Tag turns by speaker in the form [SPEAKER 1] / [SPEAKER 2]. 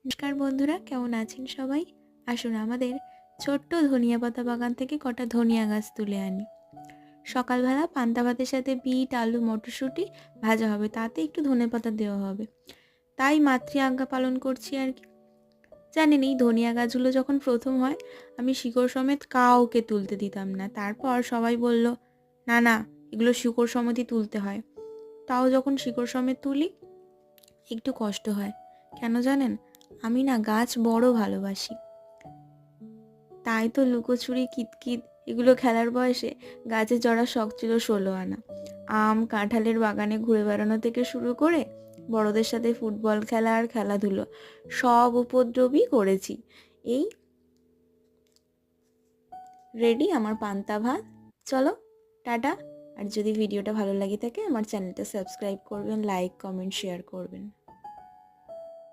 [SPEAKER 1] নমস্কার বন্ধুরা, কেমন আছেন সবাই? আসুন আমাদের ছোট্ট ধনিয়া পাতা বাগান থেকে কটা ধনিয়া গাছ তুলে আনি। সকালবেলা পান্তা ভাতের সাথে বিট, আলু, মটরশুঁটি ভাজা হবে, তাতে একটু ধনেপাতা দেওয়া হবে। তাই মাতৃ আজ্ঞা পালন করছি আর কি। জানেন, এই ধনিয়া গাছগুলো যখন প্রথম হয় আমি শিকড় সমেত কাউকে তুলতে দিতাম না। তারপর সবাই বলল, না না, এগুলো শিকড় সমেতই তুলতে হয়। তাও যখন শিকড় সমেত তুলি একটু কষ্ট হয়। কেন জানেন? আমি না গাছ বড় ভালোবাসি। তাই তো লুকোচুরি, কিতকিত এগুলো খেলার বয়সে গাছে চড়ার শখ ছিল 16 আনা। আম কাঁঠালের বাগানে ঘুরে বেড়ানো থেকে শুরু করে বড়দের সাথে ফুটবল খেলা আর খেলাধুলো সব উপদ্রবই করেছি। এই রেডি আমার পান্তা ভাত। চলো, টাটা। আর যদি ভিডিওটা ভালো লাগে থাকে আমার চ্যানেলটা সাবস্ক্রাইব করবেন, লাইক, কমেন্ট, শেয়ার করবেন।